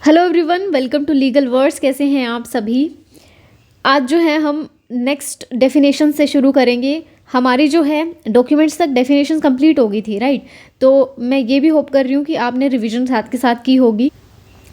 Hello everyone, welcome to legal words. कैसे हैं आप सभी। आज जो है हम नेक्स्ट डेफिनेशन से शुरू करेंगे। हमारी जो है डॉक्यूमेंट्स तक डेफिनेशन कंप्लीट हो गई थी, राइट। तो मैं ये भी होप कर रही हूँ कि आपने रिवीजन साथ के साथ की होगी।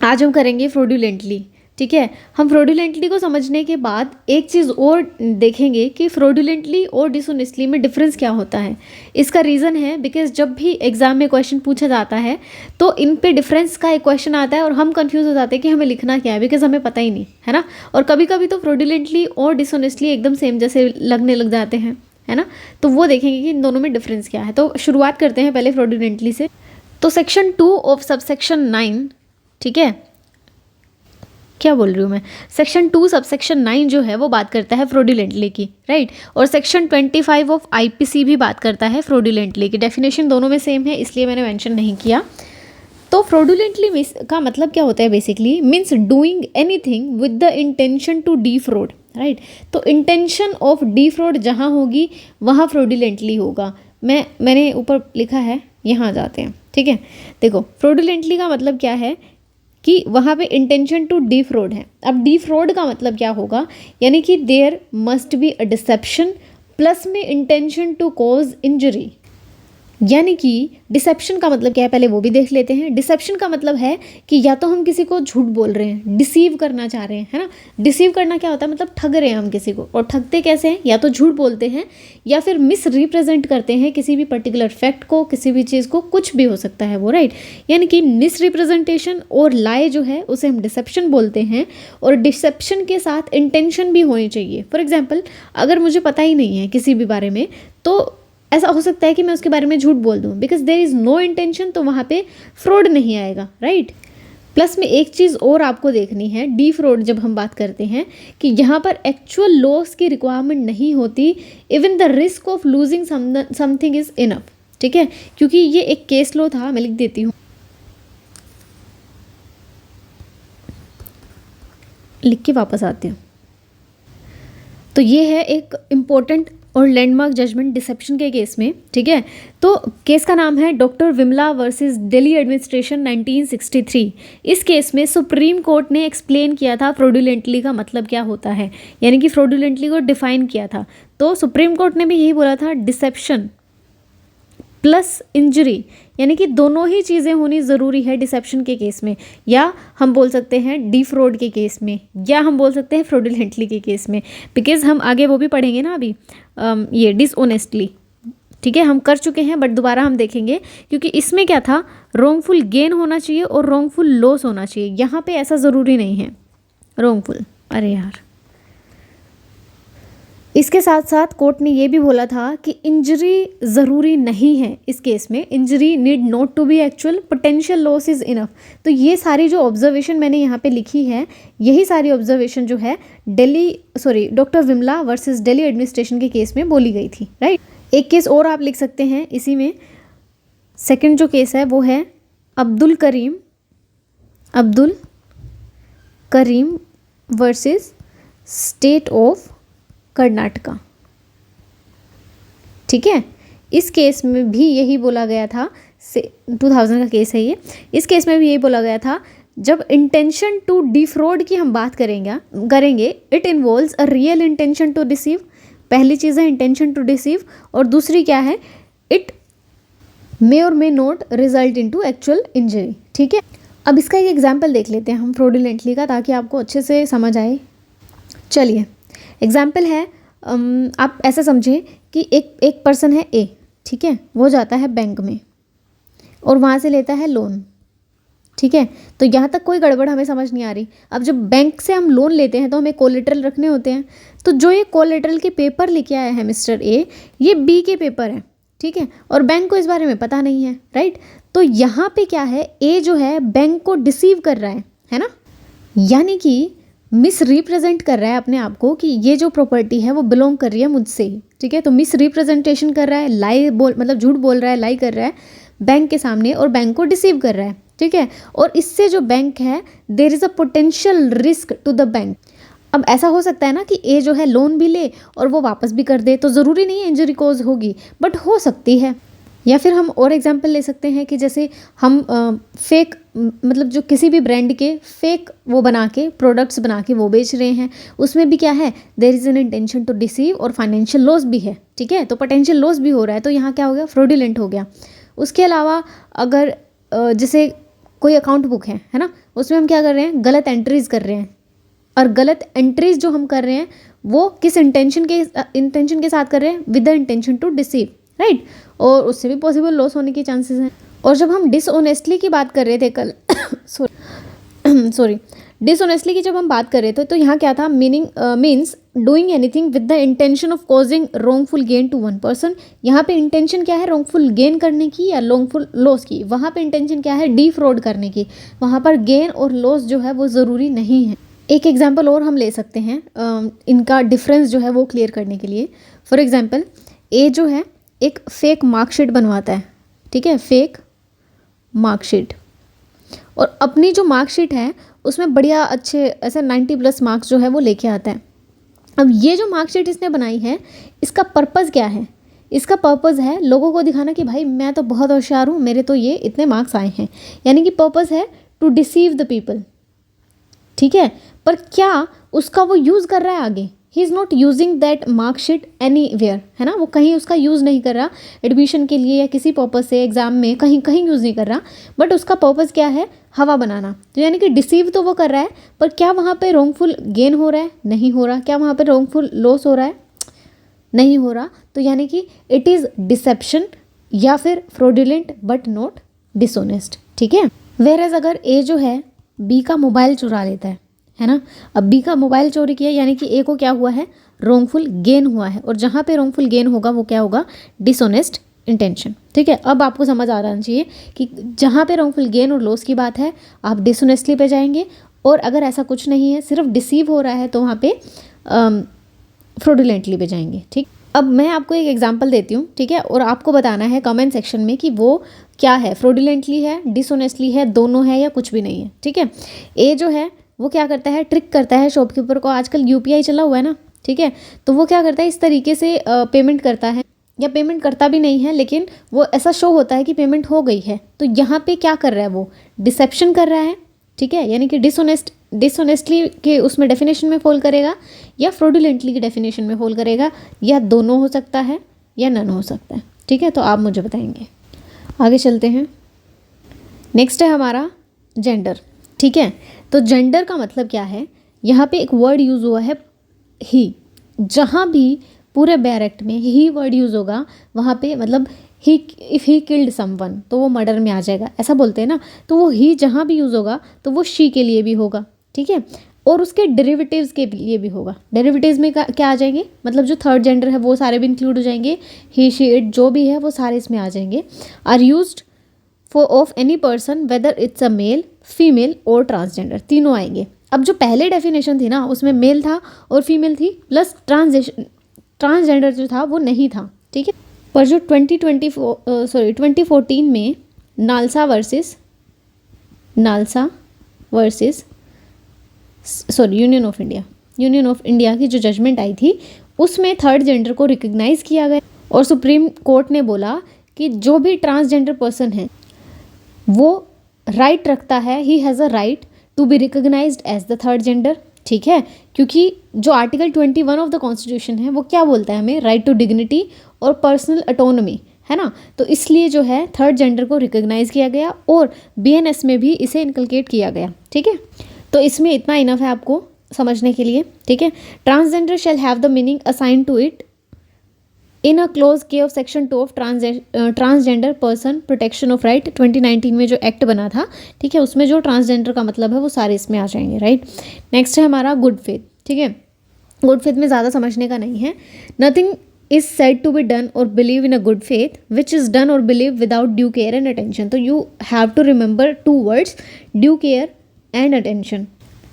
आज हम करेंगे फ्रॉडुलेंटली, ठीक है। हम फ्रॉडुलेंटली को समझने के बाद एक चीज़ और देखेंगे कि फ्रॉडुलेंटली और डिसऑनेस्टली में डिफरेंस क्या होता है। इसका रीज़न है बिकॉज जब भी एग्जाम में क्वेश्चन पूछा जाता है तो इन पे डिफरेंस का एक क्वेश्चन आता है और हम कंफ्यूज हो जाते हैं कि हमें लिखना क्या है, बिकॉज हमें पता ही नहीं है ना। और कभी कभी तो फ्रॉडुलेंटली और डिसऑनेस्टली एकदम सेम जैसे लगने लग जाते हैं, है ना। तो वो देखेंगे कि इन दोनों में डिफरेंस क्या है। तो शुरुआत करते हैं पहले फ्रॉडुलेंटली से। तो सेक्शन 2 ऑफ सबसेक्शन 9, ठीक है, क्या बोल रही हूँ मैं, सेक्शन 2 सबसेक्शन 9 जो है वो बात करता है फ्रॉडुलेंटली की, राइट। और सेक्शन 25 ऑफ आईपीसी भी बात करता है फ्रॉडुलेंटली की। डेफिनेशन दोनों में सेम है, इसलिए मैंने मेंशन नहीं किया। तो फ्रॉडुलेंटली का मतलब क्या होता है, basically means doing anything with the intention to defraud, right. तो इंटेंशन ऑफ डीफ्रॉड जहाँ होगी वहाँ फ्रॉडुलेंटली होगा। मैंने ऊपर लिखा है, यहाँ आ जाते हैं, ठीक है। देखो फ्रॉडुलेंटली का मतलब क्या है कि वहाँ पे इंटेंशन टू डीफ्रॉड है। अब डीफ्रॉड का मतलब क्या होगा, यानी कि there must be a deception plus में इंटेंशन टू कॉज इंजरी। यानी कि डिसेप्शन का मतलब क्या है, पहले वो भी देख लेते हैं। डिसेप्शन का मतलब है कि या तो हम किसी को झूठ बोल रहे हैं, डिसीव करना चाह रहे हैं, है ना। डिसीव करना क्या होता है, मतलब ठग रहे हैं हम किसी को। और ठगते कैसे हैं, या तो झूठ बोलते हैं या फिर मिस रिप्रेजेंट करते हैं किसी भी पर्टिकुलर फैक्ट को, किसी भी चीज़ को, कुछ भी हो सकता है वो, राइट। यानी कि मिस रिप्रेजेंटेशन और लाई जो है उसे हम डिसेप्शन बोलते हैं। और डिसेप्शन के साथ इंटेंशन भी होनी चाहिए। फॉर एग्जाम्पल, अगर मुझे पता ही नहीं है किसी भी बारे में तो ऐसा हो सकता है कि मैं उसके बारे में झूठ बोल दूं, because there is no intention, तो वहाँ पे फ्रॉड नहीं आएगा, राइट। प्लस में एक चीज़ और आपको देखनी है, डी फ्रॉड जब हम बात करते हैं कि यहाँ पर एक्चुअल लॉस की रिक्वायरमेंट नहीं होती, even the risk of losing something is enough, ठीक है। क्योंकि ये एक केस लॉ था, मैं लिख देती हूँ, लिख के वापस आती हूँ। तो ये है एक इम्पोर्टेंट और लैंडमार्क जजमेंट डिसेप्शन के केस में, ठीक है। तो केस का नाम है doctor Vimala versus Delhi administration 1963। इस केस में सुप्रीम कोर्ट ने एक्सप्लेन किया था फ्रॉडुलेंटली का मतलब क्या होता है, यानी कि फ्रॉडुलेंटली को डिफाइन किया था। तो सुप्रीम कोर्ट ने भी यही बोला था, डिसेप्शन प्लस इंजरी, यानी कि दोनों ही चीज़ें होनी ज़रूरी है डिसेप्शन के केस में, या हम बोल सकते हैं डीफ्रॉड के केस में, या हम बोल सकते हैं फ्रॉडुलेंटली के केस में। बिकॉज हम आगे वो भी पढ़ेंगे ना अभी, ये डिसऑनेस्टली, ठीक है, हम कर चुके हैं बट दोबारा हम देखेंगे। क्योंकि इसमें क्या था, रॉन्गफुल गेन होना चाहिए और रॉन्गफुल लॉस होना चाहिए। यहाँ पे ऐसा ज़रूरी नहीं है रॉन्गफुल, अरे यार। इसके साथ साथ कोर्ट ने ये भी बोला था कि इंजरी ज़रूरी नहीं है इस केस में, injury need not to be actual, potential loss is enough. तो ये सारी जो ऑब्जर्वेशन मैंने यहाँ पे लिखी है, यही सारी ऑब्जर्वेशन जो है doctor Vimala versus Delhi administration के केस में बोली गई थी, राइट। एक केस और आप लिख सकते हैं इसी में। सेकेंड जो केस है वो है Abdul Karim versus state of Karnataka, ठीक है। इस केस में भी यही बोला गया था, 2000 का केस है ये। इस केस में भी यही बोला गया था, जब इंटेंशन टू डिफ्रॉड की हम बात करेंगे it involves a real intention to deceive. पहली चीज़ है इंटेंशन टू डिसीव, और दूसरी क्या है, इट मे और may not result into actual injury, ठीक है। अब इसका एक एग्जाम्पल देख लेते हैं हम फ्रॉडुलेंटली का, ताकि आपको अच्छे से समझ आए। चलिए, एग्जाम्पल है, आप ऐसा समझें कि एक पर्सन है ए, ठीक है, वो जाता है बैंक में और वहाँ से लेता है लोन, ठीक है। तो यहाँ तक कोई गड़बड़ हमें समझ नहीं आ रही। अब जब बैंक से हम लोन लेते हैं तो हमें कोलेटरल रखने होते हैं। तो जो ये कोलेटरल के पेपर लेके आया है मिस्टर ए, ये बी के पेपर हैं, ठीक है, और बैंक को इस बारे में पता नहीं है, राइट। तो यहाँ पे क्या है, ए जो है बैंक को डिसीव कर रहा है ना, यानी कि मिस रिप्रेजेंट कर रहा है अपने आप को कि ये जो प्रॉपर्टी है वो बिलोंग कर रही है मुझसे ही, ठीक है। तो मिस रिप्रेजेंटेशन कर रहा है, मतलब झूठ बोल रहा है, लाई कर रहा है बैंक के सामने, और बैंक को डिसीव कर रहा है, ठीक है। और इससे जो बैंक है, there is a potential risk to the bank. अब ऐसा हो सकता है ना कि ए जो है लोन भी ले और वो वापस भी कर दे, तो ज़रूरी नहीं है इंजरी कॉज होगी, बट हो सकती है। या फिर हम और एग्जांपल ले सकते हैं कि जैसे हम फेक मतलब जो किसी भी ब्रांड के फेक वो बना के प्रोडक्ट्स बना के वो बेच रहे हैं, उसमें भी क्या है, there is an intention to deceive और फाइनेंशियल लॉस भी है, ठीक है। तो पोटेंशियल लॉस भी हो रहा है, तो यहाँ क्या हो गया, फ्रॉडुलेंट हो गया। उसके अलावा अगर जैसे कोई अकाउंट बुक है ना, उसमें हम क्या कर रहे हैं, गलत एंट्रीज कर रहे हैं, और गलत एंट्रीज जो हम कर रहे हैं वो किस इंटेंशन के साथ कर रहे हैं, with the intention to deceive, right, और उससे भी पॉसिबल लॉस होने के चांसेस हैं। और जब हम डिसऑनेस्टली की बात कर रहे थे कल सॉरी डिसऑनेस्टली की जब हम बात कर रहे थे, तो यहाँ क्या था, means doing anything with the intention of causing wrongful gain to one person. यहाँ पे इंटेंशन क्या है, रॉन्गफुल गेन करने की या रॉन्गफुल लॉस की। वहाँ पे इंटेंशन क्या है, डिफ्रॉड करने की। वहाँ पर गेन और लॉस जो है वो ज़रूरी नहीं है। एक एग्जाम्पल और हम ले सकते हैं इनका डिफरेंस जो है वो क्लियर करने के लिए। फॉर एग्जाम्पल, ए जो है एक फेक मार्कशीट बनवाता है, ठीक है, फेक मार्कशीट, और अपनी जो मार्कशीट है उसमें बढ़िया अच्छे ऐसे 90+ मार्क्स जो है वो लेके आता है। अब ये जो मार्कशीट इसने बनाई है, इसका पर्पज़ क्या है, इसका पर्पज़ है लोगों को दिखाना कि भाई मैं तो बहुत होशियार हूँ, मेरे तो ये इतने मार्क्स आए हैं, यानी कि पर्पज़ है टू डिसीव द पीपल, ठीक है। पर क्या उसका वो यूज़ कर रहा है आगे, he is not using that marksheet anywhere, है ना, वो कहीं उसका यूज़ नहीं कर रहा एडमिशन के लिए या किसी पर्पज़ से एग्ज़ाम में कहीं कहीं यूज़ नहीं कर रहा, बट उसका पर्पज़ क्या है, हवा बनाना। तो यानी कि डिसीव तो वो कर रहा है, पर क्या वहाँ पे रॉन्गफुल गेन हो रहा है, नहीं हो रहा। क्या वहाँ पे रॉन्गफुल लॉस हो रहा है, नहीं हो रहा। तो यानी कि इट इज़ डिसेप्शन या फिर फ्रॉडुलेंट बट नॉट डिसऑनेस्ट, ठीक है। वेयर अगर ए जो है बी का मोबाइल चुरा लेता है ना, अब बी का मोबाइल चोरी किया, यानी कि ए को क्या हुआ है, रॉन्गफुल गेन हुआ है, और जहाँ पे रॉन्गफुल गेन होगा वो क्या होगा, डिसऑनेस्ट इंटेंशन, ठीक है। अब आपको समझ आ जाना चाहिए कि जहाँ पे रॉन्गफुल गेन और लॉस की बात है आप डिसऑनेस्टली पे जाएंगे, और अगर ऐसा कुछ नहीं है, सिर्फ डिसीव हो रहा है, तो वहाँ पे फ्रॉडुलेंटली पे जाएंगे, ठीक। अब मैं आपको एक एग्जांपल देती हूँ, ठीक है, और आपको बताना है कमेंट सेक्शन में कि वो क्या है, फ्रॉडुलेंटली है, डिसऑनेस्टली है, दोनों है या कुछ भी नहीं है, ठीक है। ए जो है वो क्या करता है, ट्रिक करता है शॉपकीपर को। आजकल यूपीआई चला हुआ है ना, ठीक है, तो वो क्या करता है, इस तरीके से पेमेंट करता है, या पेमेंट करता भी नहीं है, लेकिन वो ऐसा शो होता है कि पेमेंट हो गई है। तो यहाँ पे क्या कर रहा है, वो डिसेप्शन कर रहा है, ठीक है, यानी कि डिसऑनेस्टली के उसमें डेफिनेशन में फॉल करेगा, या फ्रॉडुलेंटली की डेफिनेशन में फॉल करेगा, या दोनों हो सकता है या नन हो सकता है, ठीक है। तो आप मुझे बताएंगे। आगे चलते हैं। नेक्स्ट है हमारा जेंडर, ठीक है। तो जेंडर का मतलब क्या है, यहाँ पे एक वर्ड यूज़ हुआ है ही। जहाँ भी पूरे बैरेक्ट में ही वर्ड यूज़ होगा, वहाँ पे मतलब ही, इफ़ ही किल्ड समवन तो वो मर्डर में आ जाएगा, ऐसा बोलते हैं ना। तो वो ही जहाँ भी यूज़ होगा तो वो शी के लिए भी होगा, ठीक है, और उसके डेरिवेटिव्स के लिए भी होगा। डेरिवेटिव्स में क्या आ जाएंगे, मतलब जो थर्ड जेंडर है वो सारे भी इंक्लूड हो जाएंगे, ही शी इट जो भी है वो सारे इसमें आ जाएंगे। Are used for of any person whether it's a male, female और ट्रांसजेंडर, तीनों आएंगे। अब जो पहले डेफिनेशन थी ना, उसमें मेल था और फीमेल थी, प्लस ट्रांसजेंडर जो था वो नहीं था, ठीक है। पर जो 2014 में NALSA versus union of India की जो जजमेंट आई थी, उसमें थर्ड जेंडर को रिकग्नाइज किया गया, और सुप्रीम कोर्ट ने बोला कि जो भी ट्रांसजेंडर पर्सन है वो राइट रखता है, he has a right to be recognised as the third gender, ठीक है। क्योंकि जो आर्टिकल 21 ऑफ द कॉन्स्टिट्यूशन है वो क्या बोलता है हमें, राइट टू डिग्निटी और पर्सनल ऑटोनॉमी, है ना। तो इसलिए जो है थर्ड जेंडर को रिकग्नाइज किया गया, और बीएनएस में भी इसे इनकलकेट किया गया, ठीक है। तो इसमें इतना इनफ है आपको समझने के लिए, ठीक है। Transgender shall have the meaning assign to it in a clause K of section 2 of transgender person protection of right, 2019 में जो एक्ट बना था, ठीक है, उसमें जो ट्रांसजेंडर का मतलब है वो सारे इसमें आ जाएंगे, राइट। नेक्स्ट है हमारा गुड फेथ, ठीक है। गुड फेथ में ज़्यादा समझने का नहीं है। Nothing is said to be done or believe in a good faith which is done or believe without due care and attention. तो you have to remember 2 words, due care and attention.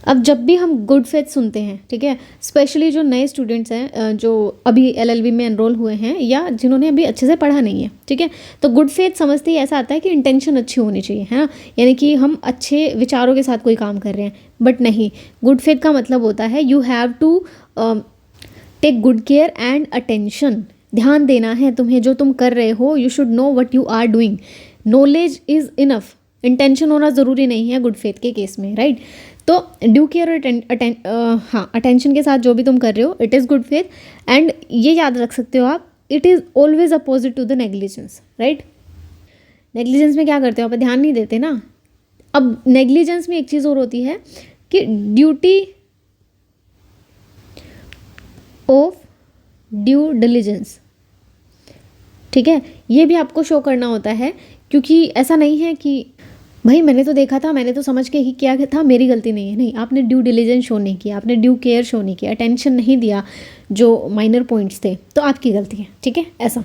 अब जब भी हम good faith सुनते हैं, ठीक है, specially जो नए स्टूडेंट्स हैं जो अभी एलएलबी में एनरोल हुए हैं या जिन्होंने अभी अच्छे से पढ़ा नहीं है, ठीक है, तो गुड फेथ समझते ही ऐसा आता है कि इंटेंशन अच्छी होनी चाहिए, है ना, यानी कि हम अच्छे विचारों के साथ कोई काम कर रहे हैं। बट नहीं, गुड फेथ का मतलब होता है you have to take good care and attention, ध्यान देना है तुम्हें जो तुम कर रहे हो, you should know what you are doing, knowledge is enough, intention होना ज़रूरी नहीं है गुड फेथ के केस में, राइट। तो ड्यू केयर और अटेंशन के साथ जो भी तुम कर रहे हो it is good faith. And ये याद रख सकते हो आप, it is always opposite to the negligence, right. Negligence में क्या करते हो आप, ध्यान नहीं देते ना। अब नेग्लिजेंस में एक चीज़ और होती है कि ड्यूटी ऑफ ड्यू डिलिजेंस, ठीक है, ये भी आपको शो करना होता है। क्योंकि ऐसा नहीं है कि भाई मैंने तो देखा था, मैंने तो समझ के ही किया था, मेरी गलती नहीं है। नहीं, आपने ड्यू डिलिजेंस शो नहीं किया, आपने ड्यू केयर शो नहीं किया, अटेंशन नहीं दिया जो माइनर पॉइंट्स थे, तो आपकी गलती है, ठीक है। ऐसा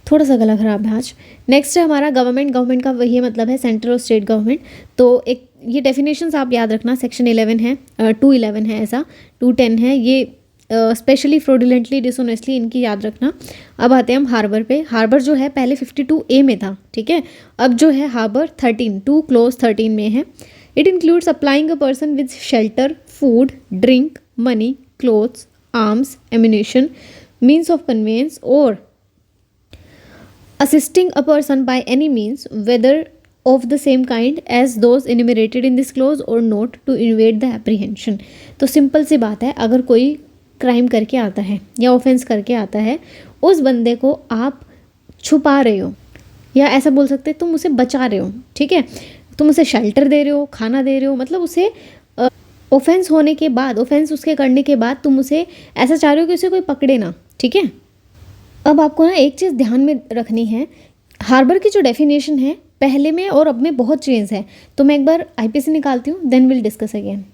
थोड़ा सा गला खराब है आज। नेक्स्ट है हमारा गवर्नमेंट का वही मतलब है सेंट्रल और स्टेट गवर्नमेंट। तो एक ये डेफिनेशंस आप याद रखना, सेक्शन 11 है, 211 है, ऐसा 210 है, ये स्पेशली फ्रॉडुलेंटली डिसऑनेस्टली, इनकी याद रखना। अब आते हैं हम हार्बर पे। हार्बर जो है पहले 52A में था, ठीक है, अब जो है हार्बर 2 क्लोज 13 में है। It includes applying a person with shelter, food, drink, money, clothes, arms, ammunition, means of conveyance और assisting a person by any means, whether of the same kind as those enumerated in this clause or not, to evade the apprehension। तो simple सी बात है, अगर कोई crime करके आता है या ऑफेंस करके आता है, उस बंदे को आप छुपा रहे हो, या ऐसा बोल सकते हैं तुम उसे बचा रहे हो, ठीक है, तुम उसे शेल्टर दे रहे हो, खाना दे रहे हो, मतलब उसे ऑफेंस होने के बाद, ऑफेंस उसके करने के बाद तुम उसे ऐसा चाह रहे हो कि उसे कोई पकड़े ना, ठीक है। अब आपको ना एक चीज़ ध्यान में रखनी है, हार्बर की जो डेफिनेशन है पहले में और अब में बहुत चेंज है। तो मैं एक बार आईपीसी निकालती हूँ, देन विल डिस्कस अगेन।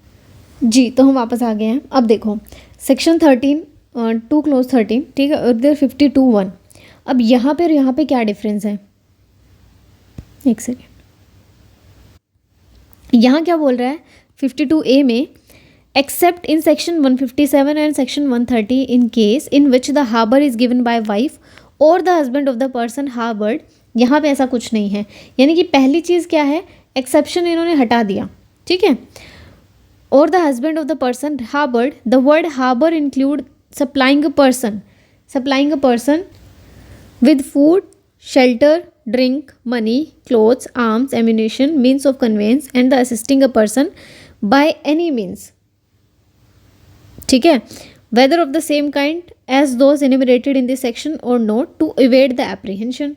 जी, तो हम वापस आ गए हैं। अब देखो सेक्शन 13 2 क्लोज 13, ठीक है, उधर 52(1). अब यहाँ पे और यहाँ पे क्या डिफरेंस है, एक सेकेंड। यहाँ क्या बोल रहा है 52A में, except in section 157 and section 130 in case in which the harbor is given by wife or the husband of the person harbored। यहाँ पे ऐसा कुछ नहीं है, यानी कि पहली चीज़ क्या है, एक्सेप्शन इन्होंने हटा दिया, ठीक है। और the husband of the person harbored, the word harbor include supplying a person with food, shelter, drink, money, clothes, arms, ammunition, means of conveyance and the assisting a person by any means, ठीक है, whether of the same kind as those enumerated in this section or not, to evade the apprehension.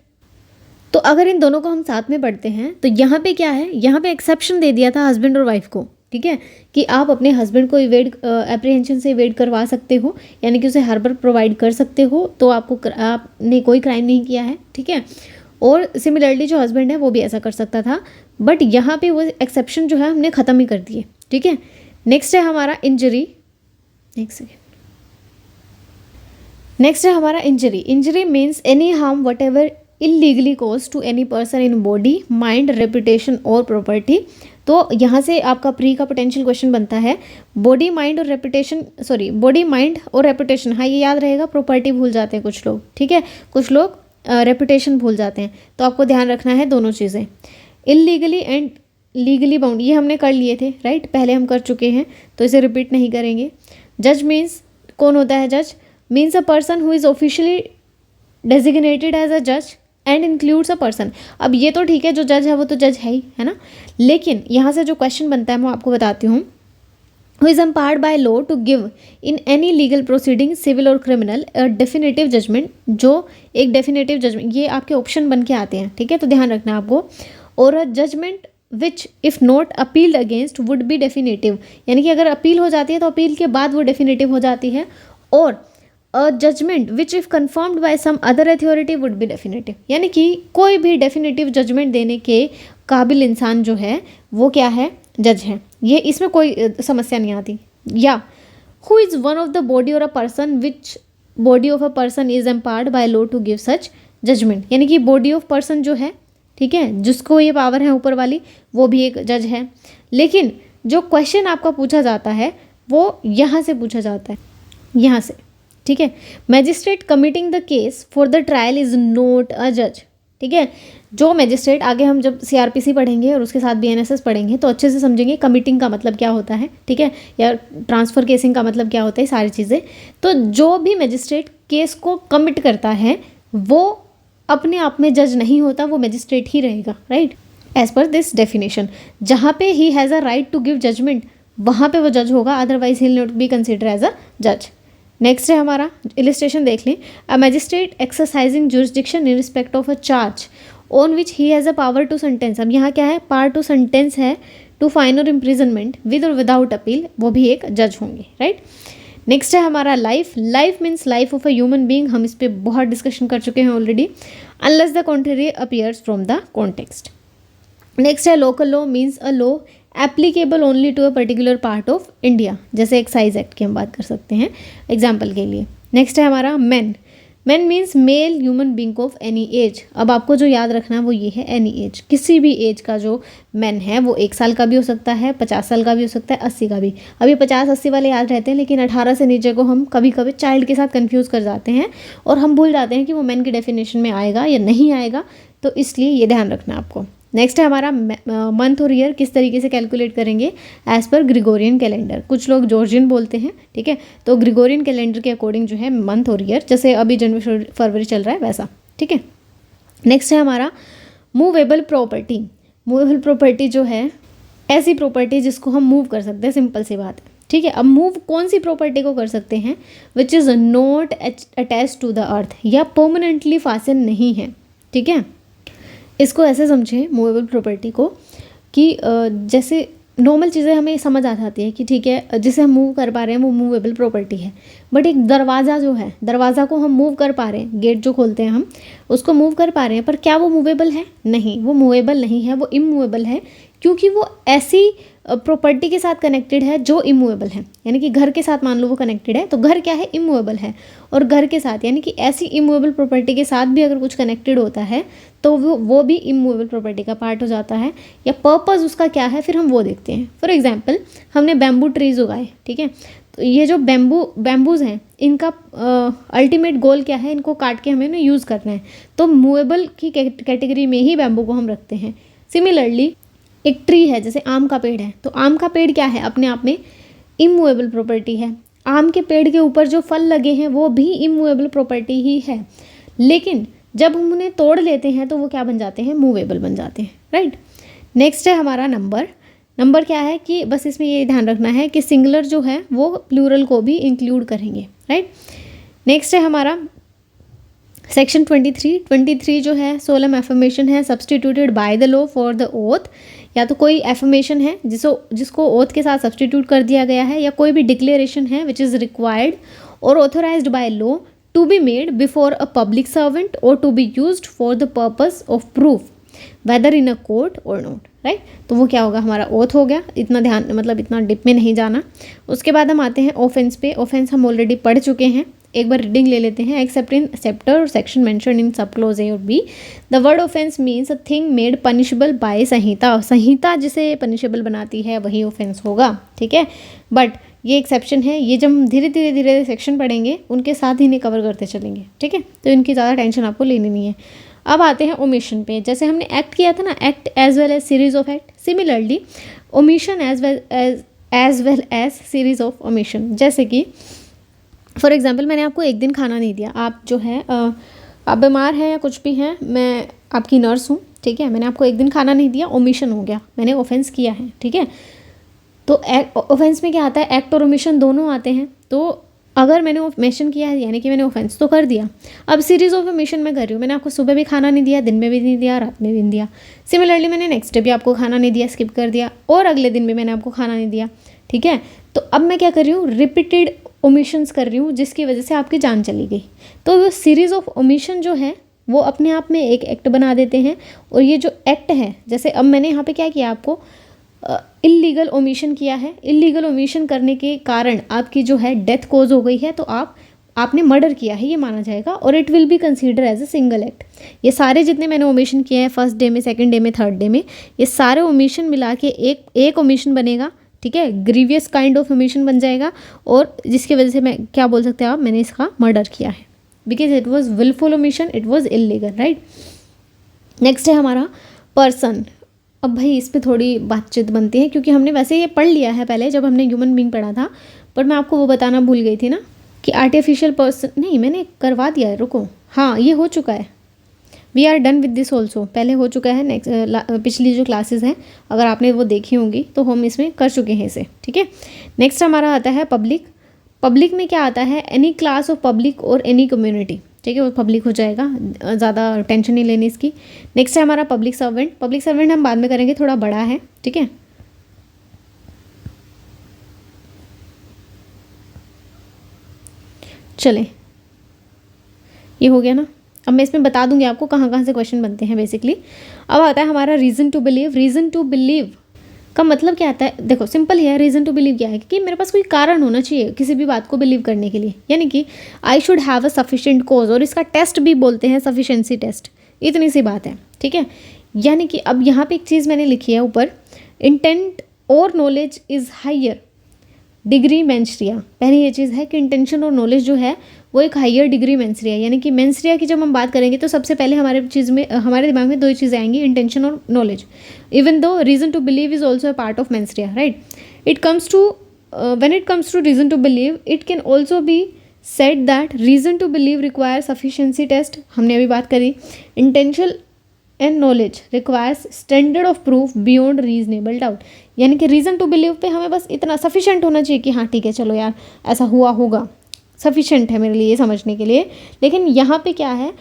तो अगर इन दोनों को हम साथ में पढ़ते हैं तो यहाँ पे क्या है, यहाँ पे एक्सेप्शन दे दिया था हस्बैंड और वाइफ को, ठीक है, कि आप अपने हस्बैंड को इवेड एप्रीहेंशन से इवेड करवा सकते हो, यानी कि उसे हार्बर प्रोवाइड कर सकते हो, तो आपने कोई क्राइम नहीं किया है, ठीक है। और सिमिलरली जो हस्बैंड है वो भी ऐसा कर सकता था, बट यहाँ पे वो एक्सेप्शन जो है हमने ख़त्म ही कर दिए, ठीक है। नेक्स्ट है हमारा इंजरी, नेक्स्ट है हमारा injury. Injury means any harm whatever illegally cause to any person in body, mind, reputation और प्रॉपर्टी। तो यहाँ से आपका प्री का पोटेंशियल क्वेश्चन बनता है, बॉडी माइंड और रेपुटेशन, बॉडी माइंड और रेपुटेशन, हाँ ये याद रहेगा, प्रॉपर्टी भूल जाते हैं कुछ लोग, ठीक है, कुछ लोग रेपुटेशन भूल जाते हैं, तो आपको ध्यान रखना है दोनों चीज़ें। इलीगली एंड लीगली बाउंड ये हमने कर लिए थे, राइट, पहले हम कर चुके हैं, तो इसे रिपीट नहीं करेंगे। जज मीन्स, कौन होता है जज, means a person who is officially designated as a जज एंड इंक्लूड्स अ पर्सन। अब ये तो ठीक है, जो जज है वो तो जज है ही, है ना, लेकिन यहाँ से जो क्वेश्चन बनता है मैं आपको बताती हूँ, who is empowered by law to give in any legal proceeding civil और क्रिमिनल अ डेफिनेटिव जजमेंट, जो एक डेफिनेटिव जजमेंट, ये आपके ऑप्शन बन के आते हैं, ठीक है, तो ध्यान रखना आपको। Or a judgment which if not appealed against would be definitive, यानी कि अगर अपील हो जाती है तो अपील के बाद वो डेफिनेटिव हो जाती है। Or a judgment which if confirmed by some other authority would be definitive, यानी कि कोई भी डेफिनेटिव जजमेंट देने के काबिल इंसान जो है वो क्या है, जज है, ये इसमें कोई समस्या नहीं आती। या who is one of the body or a person which body of a person is empowered by law to give such judgment, यानी कि बॉडी ऑफ पर्सन जो है, ठीक है, जिसको ये पावर है ऊपर वाली, वो भी एक जज है। लेकिन जो क्वेश्चन आपका पूछा जाता है वो यहाँ से पूछा जाता है, यहाँ से, ठीक है, magistrate committing the case for the trial is not a जज, ठीक है। जो मैजिस्ट्रेट, आगे हम जब सीआरपीसी पढ़ेंगे और उसके साथ बीएनएसएस पढ़ेंगे तो अच्छे से समझेंगे कमिटिंग का मतलब क्या होता है, ठीक है, या ट्रांसफ़र केसिंग का मतलब क्या होता है, सारी चीज़ें। तो जो भी मैजिस्ट्रेट केस को कमिट करता है वो अपने आप में जज नहीं होता, वो मैजिस्ट्रेट ही रहेगा, right. As per this definition. जहाँ पे he has a right to give judgment वहाँ पे वो जज होगा, otherwise he will not be consider as a जज। नेक्स्ट है हमारा इलिस्ट्रेशन देख लें। A magistrate exercising jurisdiction in respect of a charge on which he has a power to sentence. अब यहाँ क्या है, पावर टू सेंटेंस है, टू फाइन और इम्प्रिजनमेंट विद और विदाउट अपील, वो भी एक जज होंगे, राइट। नेक्स्ट है हमारा life. Life means life of a human being, हम इस पर बहुत डिस्कशन कर चुके हैं already. Unless the contrary appears from the context. Next है local law means a law applicable only to a particular part of India, जैसे excise act की हम बात कर सकते हैं एग्जाम्पल के लिए। नेक्स्ट है हमारा man. Man means male human being of any as. अब आपको जो याद रखना है वो ये है एनी एज, किसी भी एज का जो मैन है, वो 1 साल का भी हो सकता है, 50 साल का भी हो सकता है, 80 का भी। अभी 50-80 वाले याद रहते हैं, लेकिन 18 से नीचे को हम कभी कभी चाइल्ड के साथ कंफ्यूज कर जाते हैं और हम भूल जाते हैं कि वो मैन की डेफिनेशन में आएगा या नहीं आएगा, तो इसलिए ये ध्यान रखना आपको। नेक्स्ट है हमारा मंथ और ईयर किस तरीके से कैलकुलेट करेंगे, एज पर ग्रिगोरियन कैलेंडर। कुछ लोग जॉर्जियन बोलते हैं, ठीक है, तो ग्रिगोरियन कैलेंडर के अकॉर्डिंग जो है मंथ और ईयर, जैसे अभी जनवरी फरवरी चल रहा है वैसा, ठीक है। नेक्स्ट है हमारा मूवेबल प्रॉपर्टी। मूवेबल प्रॉपर्टी जो है ऐसी प्रॉपर्टी जिसको हम मूव कर सकते हैं, सिंपल सी बात है, ठीक है। अब मूव कौन सी प्रॉपर्टी को कर सकते हैं, which is not attach to the earth, या परमानेंटली फासन नहीं है, ठीक है। इसको ऐसे समझें मूवेबल प्रॉपर्टी को कि जैसे नॉर्मल चीज़ें हमें समझ आ जाती है कि ठीक है जिसे हम मूव कर पा रहे हैं वो मूवेबल प्रॉपर्टी है, बट एक दरवाज़ा जो है, दरवाज़ा को हम मूव कर पा रहे हैं, गेट जो खोलते हैं हम उसको मूव कर पा रहे हैं, पर क्या वो मूवेबल है? नहीं, वो मूवेबल नहीं है, वो इमूवेबल है, क्योंकि वो ऐसी प्रॉपर्टी के साथ कनेक्टेड है जो इमूवेबल है। यानी कि घर के साथ मान लो वो कनेक्टेड है, तो घर क्या है, इमूवेबल है, और घर के साथ यानी कि ऐसी इमूवेबल प्रॉपर्टी के साथ भी अगर कुछ कनेक्टेड होता है तो वो भी इमूवेबल प्रॉपर्टी का पार्ट हो जाता है, या पर्पज़ उसका क्या है फिर हम वो देखते हैं। फॉर एग्जाम्पल हमने बैम्बू ट्रीज उगाए, ठीक है, तो ये जो बैम्बूज़ हैं इनका अल्टीमेट गोल क्या है, इनको काट के हमें ना यूज़ करना है, तो मूवेबल की कैटेगरी में ही बैम्बू को हम रखते हैं। सिमिलरली एक ट्री है, जैसे आम का पेड़ है, तो आम का पेड़ क्या है, अपने आप में इमूवेबल प्रॉपर्टी है। आम के पेड़ के ऊपर जो फल लगे हैं वो भी इमूवेबल प्रॉपर्टी ही है, लेकिन जब हम उन्हें तोड़ लेते हैं तो वो क्या बन जाते हैं, मूवेबल बन जाते हैं, राइट। नेक्स्ट है हमारा नंबर। नंबर क्या है कि बस इसमें ये ध्यान रखना है कि सिंगुलर जो है वो प्लूरल को भी इंक्लूड करेंगे, राइट। नेक्स्ट है हमारा सेक्शन 23 जो है सोलम एफर्मेशन है substituted by the law for the oath. या तो कोई एफर्मेशन है जिसको ओथ के साथ सब्सटीट्यूट कर दिया गया है, या कोई भी डिक्लेरेशन है which is required or authorised by law to be made before a public servant or to be used for the purpose of proof whether in a court or not, right. तो वो क्या होगा, हमारा oath हो गया। इतना ध्यान, मतलब इतना डिप में नहीं जाना। उसके बाद हम आते हैं ऑफेंस पे। ऑफेंस हम ऑलरेडी पढ़ चुके हैं, एक बार रीडिंग ले लेते हैं। एक्सेप्ट इन चैप्टर और section mention in sub clause A और B, the word offence means a thing made punishable by Sanhita. संहिता जिसे पनिशेबल बनाती है वही ऑफेंस होगा, ठीक है। बट ये एक्सेप्शन है, ये जब हम धीरे धीरे सेक्शन पढ़ेंगे उनके साथ ही इन्हें कवर करते चलेंगे, ठीक है, तो इनकी ज़्यादा टेंशन आपको लेनी नहीं है। अब आते हैं ओमिशन पे। जैसे हमने एक्ट किया था ना, act as well as series of act, similarly omission as well as series of omission. जैसे कि फॉर एग्जाम्पल मैंने आपको एक दिन खाना नहीं दिया, आप जो है आप बीमार हैं या कुछ भी हैं, मैं आपकी नर्स हूँ, ठीक है, मैंने आपको एक दिन खाना नहीं दिया, ओमिशन हो गया, मैंने ऑफेंस किया है, ठीक है। तो ऑफेंस में क्या आता है, एक्ट और ओमिशन दोनों आते हैं। तो अगर मैंने ओमिशन किया है यानी कि मैंने ऑफेंस तो कर दिया। अब सीरीज ऑफ ओमिशन में कर रही हूँ, मैंने आपको सुबह भी खाना नहीं दिया, दिन में भी नहीं दिया, रात में भी नहीं दिया। सिमिलरली मैंने नेक्स्ट डे भी आपको खाना नहीं दिया, स्किप कर दिया, और अगले दिन भी मैंने आपको खाना नहीं दिया, ठीक है। तो अब मैं क्या कर रही हूँ, रिपीटेड ओमिशंस कर रही हूँ, जिसकी वजह से आपकी जान चली गई। तो वो सीरीज़ ऑफ ओमिशन जो है वो अपने आप में एक एक्ट बना देते हैं। और ये जो एक्ट है, जैसे अब मैंने यहाँ पे क्या किया, आपको इल्लीगल ओमिशन किया है। इल्लीगल ओमिशन करने के कारण आपकी जो है डेथ कॉज हो गई है, तो आपने मर्डर किया है ये माना जाएगा, और it will be consider as a single act. ये सारे जितने मैंने ओमिशन किए हैं फर्स्ट डे में, सेकंड डे में, थर्ड डे में, ये सारे ओमिशन मिला के एक ओमिशन बनेगा, ठीक है, ग्रीवियस काइंड ऑफ ओमिशन बन जाएगा, और जिसकी वजह से मैं क्या बोल सकते हैं आप, मैंने इसका मर्डर किया है, because it was wilful omission, it was illegal, right. Next है हमारा पर्सन। अब भाई इस पर थोड़ी बातचीत बनती है, क्योंकि हमने वैसे ये पढ़ लिया है पहले जब हमने ह्यूमन बीइंग पढ़ा था, पर मैं आपको वो बताना भूल गई थी ना कि आर्टिफिशियल पर्सन नहीं, मैंने करवा दिया है, रुको, हाँ ये हो चुका है, we are done with this also, पहले हो चुका है। नेक्स्ट पिछली जो क्लासेस हैं अगर आपने वो देखी होंगी तो हम इसमें कर चुके हैं इसे, ठीक है। नेक्स्ट हमारा आता है पब्लिक। पब्लिक में क्या आता है, एनी क्लास ऑफ पब्लिक और एनी कम्युनिटी, ठीक है, वो पब्लिक हो जाएगा, ज़्यादा टेंशन नहीं लेनी इसकी। नेक्स्ट है हमारा पब्लिक सर्वेंट। पब्लिक सर्वेंट हम बाद में करेंगे, थोड़ा बड़ा है, ठीक है। चले, ये हो गया ना। अब मैं इसमें बता दूंगी आपको कहाँ कहाँ से क्वेश्चन बनते हैं बेसिकली। अब आता है हमारा reason to believe. Reason to believe का मतलब क्या आता है, देखो सिंपल है। रीज़न टू बिलीव क्या है कि मेरे पास कोई कारण होना चाहिए किसी भी बात को बिलीव करने के लिए, यानी कि I should have a sufficient cause, और इसका टेस्ट भी बोलते हैं सफिशिएंसी टेस्ट। इतनी सी बात है, ठीक है। यानी कि अब यहाँ पे एक चीज़ मैंने लिखी है ऊपर, इंटेंट और नॉलेज इज़ हायर डिग्री मेंस्ट्रिया। पहली ये चीज़ है कि इंटेंशन और नॉलेज जो है वो एक हायर डिग्री मेंस्ट्रिया, यानी कि मेंस्ट्रिया की जब हम बात करेंगे तो सबसे पहले हमारे दिमाग में दो ही चीज़ें आएंगी, इंटेंशन और knowledge. Even though reason to believe is also a part of mens rea, right. It comes to when it comes to reason to believe, it can also be said that reason to believe require sufficiency test, हमने अभी बात करी। Intention and knowledge requires standard of proof beyond reasonable doubt, यानी कि reason to believe पे हमें बस इतना सफिशिएंट होना चाहिए कि हाँ ठीक है चलो यार ऐसा हुआ होगा, सफिशिएंट है मेरे लिए ये समझने के लिए। लेकिन यहाँ पे क्या है,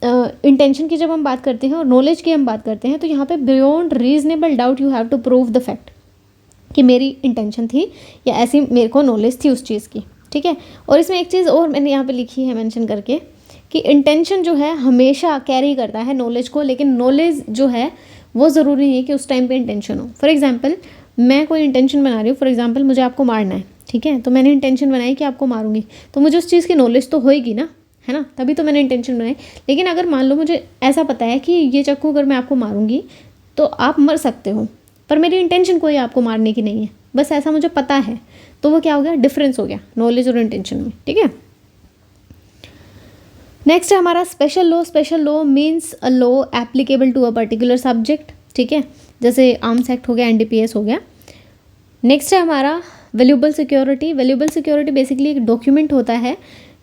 इंटेंशन की जब हम बात करते हैं और नॉलेज की हम बात करते हैं तो यहाँ पे beyond reasonable doubt you have to prove the fact कि मेरी इंटेंशन थी या ऐसी मेरे को नॉलेज थी उस चीज़ की, ठीक है। और इसमें एक चीज़ और मैंने यहाँ पे लिखी है मेंशन करके कि इंटेंशन जो है हमेशा कैरी करता है नॉलेज को, लेकिन नॉलेज जो है वो ज़रूरी नहीं है कि उस टाइम पे इंटेंशन हो। फॉर एग्जांपल मैं कोई इंटेंशन बना रही हूँ, फॉर एग्जांपल मुझे आपको मारना है, ठीक है, तो मैंने इंटेंशन बनाई कि आपको मारूंगी, तो मुझे उस चीज़ की नॉलेज तो होएगी ना, है ना, तभी तो मैंने इंटेंशन बनाई। लेकिन अगर मान लो मुझे ऐसा पता है कि ये चाकू अगर मैं आपको मारूंगी तो आप मर सकते हो, पर मेरी इंटेंशन कोई आपको मारने की नहीं है, बस ऐसा मुझे पता है, तो वो क्या हो गया, डिफरेंस हो गया नॉलेज और इंटेंशन में, ठीक है। नेक्स्ट है हमारा special law. Special law means a law applicable to a particular subject, ठीक है, जैसे आर्म्स एक्ट हो गया, एनडीपीएस हो गया। नेक्स्ट है हमारा valuable security. Valuable security basically एक डॉक्यूमेंट होता है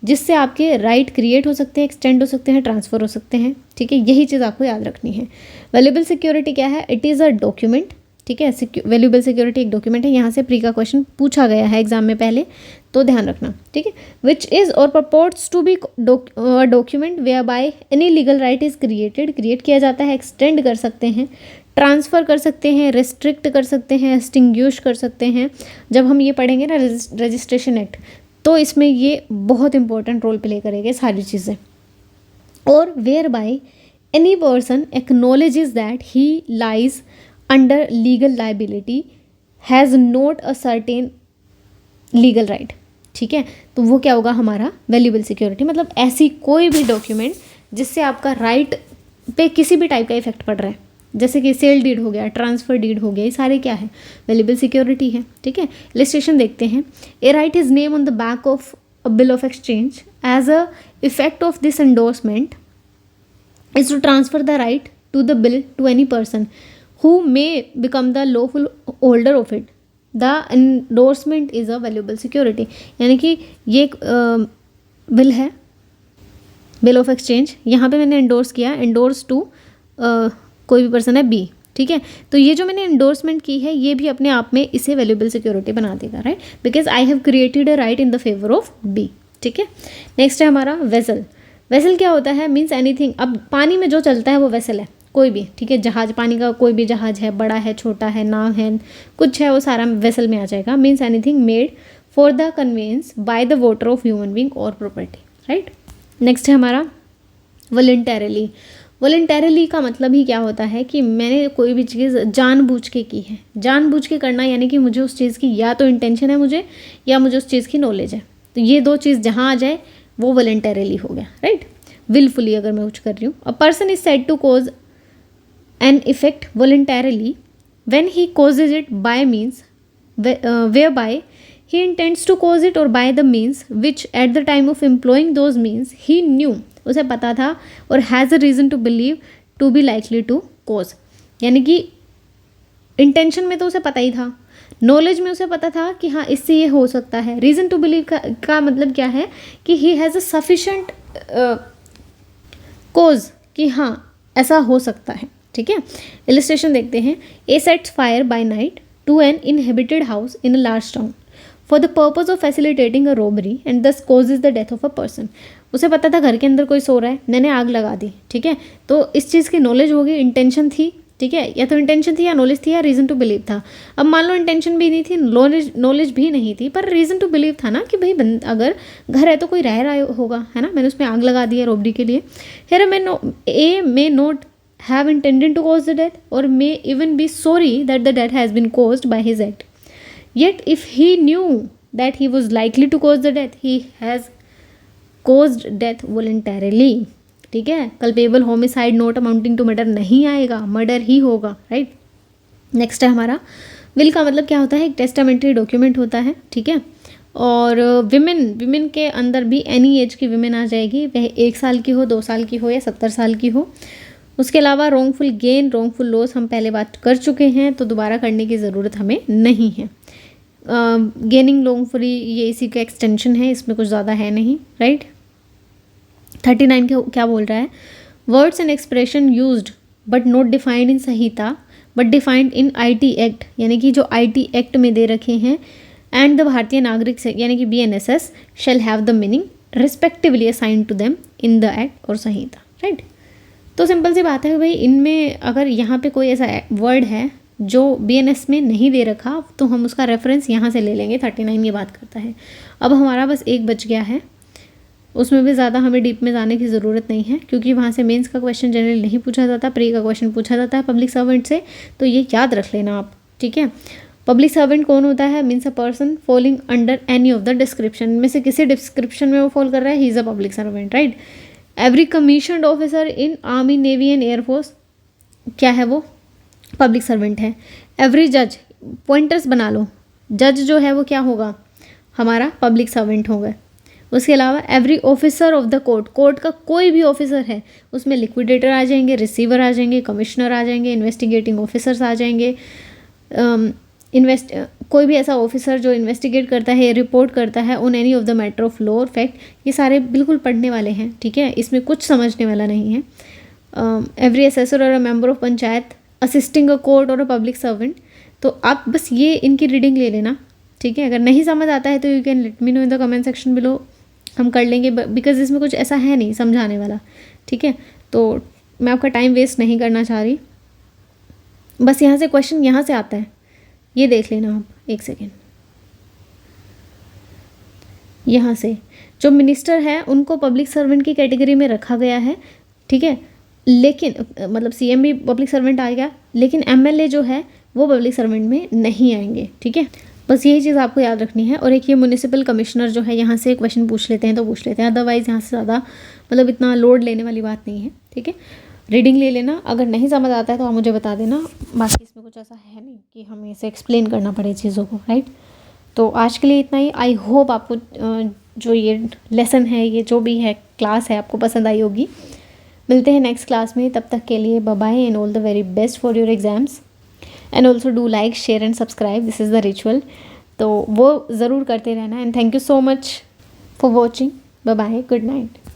जिससे आपके राइट क्रिएट हो सकते हैं, एक्सटेंड हो सकते हैं, ट्रांसफ़र हो सकते हैं, ठीक है, यही चीज़ आपको याद रखनी है। वैल्यूएबल सिक्योरिटी क्या है, इट इज़ अ डॉक्यूमेंट, ठीक है। वैल्यूएबल सिक्योरिटी एक डॉक्यूमेंट है, यहाँ से प्री का क्वेश्चन पूछा गया है एग्जाम में पहले, तो ध्यान रखना, ठीक है। विच इज़ और purports to be document whereby any legal right is created, create किया जाता है, एक्सटेंड कर सकते हैं, ट्रांसफ़र कर सकते हैं, रिस्ट्रिक्ट कर सकते हैं, एक्सटिंग्विश कर सकते हैं। जब हम ये पढ़ेंगे ना रजिस्ट्रेशन एक्ट, तो इसमें ये बहुत इंपॉर्टेंट रोल प्ले करेंगे सारी चीज़ें। और whereby any person acknowledges that he lies under legal liability has not a certain legal right, ठीक है। तो वो क्या होगा हमारा वैल्यूएबल सिक्योरिटी, मतलब ऐसी कोई भी डॉक्यूमेंट जिससे आपका राइट पे किसी भी टाइप का इफेक्ट पड़ रहा है, जैसे कि सेल डीड हो गया, ट्रांसफ़र डीड हो गया, ये सारे क्या है, वैल्यूएबल सिक्योरिटी है, ठीक है। इलस्ट्रेशन देखते हैं। A writes his name on the back of a bill of exchange as a effect of this endorsement is to transfer the right to the bill to any person who may become the lawful holder of it. The endorsement is a valuable security, यानी कि ये एक bill है, bill of exchange, यहाँ पे मैंने endorse किया, endorse to कोई भी पर्सन है बी, ठीक है। तो ये जो मैंने एंडोर्समेंट की है ये भी अपने आप में इसे वैल्यूएबल सिक्योरिटी बना देगा, right, because I have created a right in the favour of B, ठीक है। नेक्स्ट है हमारा वेसल। वेसल क्या होता है, मीन्स एनीथिंग, अब पानी में जो चलता है वो वेसल है, कोई भी, ठीक है, जहाज, पानी का कोई भी जहाज है, बड़ा है, छोटा है, नाव है, कुछ है, वो सारा वेसल में आ जाएगा। Means anything made for the conveyance by the voter of human being और प्रॉपर्टी, राइट। नेक्स्ट है हमारा वॉलंटरली। वॉलंटरली का मतलब ही क्या होता है कि मैंने कोई भी चीज़ जानबूझ के की है, जानबूझ के करना, यानी कि मुझे उस चीज़ की या तो इंटेंशन है मुझे, या मुझे उस चीज़ की नॉलेज है, तो ये दो चीज़ जहाँ आ जाए वो वॉलंटरली हो गया, राइट। विलफुली अगर मैं कुछ कर रही हूँ, a person is said to cause an effect voluntarily when he causes it by means whereby he intends to cause it or by the means which at the time of employing those means he knew, उसे पता था, और has a reason to believe to be likely to cause, यानी कि intention में तो उसे पता ही था, नॉलेज में उसे पता था कि हाँ इससे ये हो सकता है। रीज़न टू बिलीव का मतलब क्या है कि ही हैज़ अ सफिशेंट कोज, कि हाँ ऐसा हो सकता है, ठीक है। इलस्ट्रेशन देखते हैं। A sets fire by night to an inhabited house in a large town for the purpose of facilitating a robbery and thus causes the death of a person. उसे पता था घर के अंदर कोई सो रहा है, मैंने आग लगा दी, ठीक है। तो इस चीज़ की नॉलेज होगी, इंटेंशन थी, ठीक है, या तो इंटेंशन थी या नॉलेज थी या रीज़न टू बिलीव था। अब मान लो इंटेंशन भी नहीं थी, नॉलेज भी नहीं थी, पर रीज़न टू बिलीव था ना कि भाई अगर घर है तो कोई रह रहा होगा, है ना, मैंने उसमें आग लगा दी है रॉबरी के लिए। Here A may not have intended to cause the death or may even be sorry that the death has been caused by his act. Yet if he knew that he was likely to cause the death, he has caused death voluntarily, ठीक है। culpable homicide not amounting to murder नहीं आएगा, murder ही होगा, right. Next है हमारा will का मतलब क्या होता है, एक टेस्टामेंट्री डॉक्यूमेंट होता है, ठीक है। और विमेन के अंदर भी एनी एज की विमेन आ जाएगी, वह 1 साल की हो, 2 साल की हो या 70 साल की हो। उसके अलावा रॉन्गफुल गेन, रॉन्गफुल लॉस हम पहले बात कर चुके हैं, तो दोबारा करने की ज़रूरत हमें नहीं है। गेनिंग रॉन्गफुली ये इसी का एक्सटेंशन है, इसमें कुछ ज़्यादा है नहीं, राइट। 39 क्या बोल रहा है, words and expression used but not defined in Samhita but defined in IT act, यानी कि जो IT एक्ट में दे रखे हैं, एंड द भारतीय नागरिक से यानी कि BNSS shall have the meaning respectively assigned to them in the act और संहिता, राइट। तो सिंपल सी बात है भाई, इनमें अगर यहाँ पे कोई ऐसा वर्ड है जो BNS में नहीं दे रखा तो हम उसका रेफरेंस यहाँ से ले लेंगे। 39 ये बात करता है। अब हमारा बस एक बच गया है, उसमें भी ज़्यादा हमें डीप में जाने की ज़रूरत नहीं है, क्योंकि वहाँ से मेंस का क्वेश्चन जनरली नहीं पूछा जाता, प्री का क्वेश्चन पूछा जाता है पब्लिक सर्वेंट से, तो ये याद रख लेना आप, ठीक है। पब्लिक सर्वेंट कौन होता है, means a person falling under any of the description, में से किसी डिस्क्रिप्शन में वो फॉल कर रहा है, he is a public servant, right. Every commissioned officer in army, navy and air force क्या है, वो पब्लिक सर्वेंट है। एवरी जज, पॉइंटर्स बना लो, जज जो है वो क्या होगा, हमारा पब्लिक सर्वेंट होगा। उसके अलावा every officer of the court, court का कोई भी ऑफिसर है, उसमें लिक्विडेटर आ जाएंगे, रिसीवर आ जाएंगे, कमिश्नर आ जाएंगे, इन्वेस्टिगेटिंग ऑफिसर्स आ जाएंगे, कोई भी ऐसा ऑफिसर जो इन्वेस्टिगेट करता है, रिपोर्ट करता है on any of the matter of law और फैक्ट, ये सारे बिल्कुल पढ़ने वाले हैं, ठीक है, इसमें कुछ समझने वाला नहीं है। एवरी असेसर और a member of panchayat assisting a court और अ पब्लिक सर्वेंट, तो आप बस ये इनकी रीडिंग ले लेना, ठीक है। अगर नहीं समझ आता है तो you can let me know in the comment section below, हम कर लेंगे, बिकॉज इसमें कुछ ऐसा है नहीं समझाने वाला, ठीक है। तो मैं आपका टाइम वेस्ट नहीं करना चाह रही, बस यहाँ से क्वेश्चन यहाँ से आता है, ये देख लेना आप, एक सेकेंड। यहाँ से जो मिनिस्टर है उनको पब्लिक सर्वेंट की कैटेगरी में रखा गया है, ठीक है, लेकिन मतलब CM भी पब्लिक सर्वेंट आ गया, लेकिन MLA जो है वो पब्लिक सर्वेंट में नहीं आएंगे, ठीक है। बस यही चीज़ आपको याद रखनी है। और एक ये म्यूनिसिपल कमिश्नर जो है, यहाँ से क्वेश्चन पूछ लेते हैं तो पूछ लेते हैं, अदरवाइज़ यहाँ से ज़्यादा मतलब इतना लोड लेने वाली बात नहीं है, ठीक है। रीडिंग ले लेना, अगर नहीं समझ आता है तो आप मुझे बता देना, बाकी इसमें कुछ ऐसा है नहीं कि हमें इसे एक्सप्लेन करना पड़े चीज़ों को, राइट। तो आज के लिए इतना ही। आई होप आपको जो ये लेसन है, ये जो भी है क्लास है, आपको पसंद आई होगी। मिलते हैं नेक्स्ट क्लास में, तब तक के लिए bye bye and all the very best for your exams. And also do like, share and subscribe, this is the ritual, तो वो ज़रूर करते रहना। And thank you so much for watching, bye bye, good night.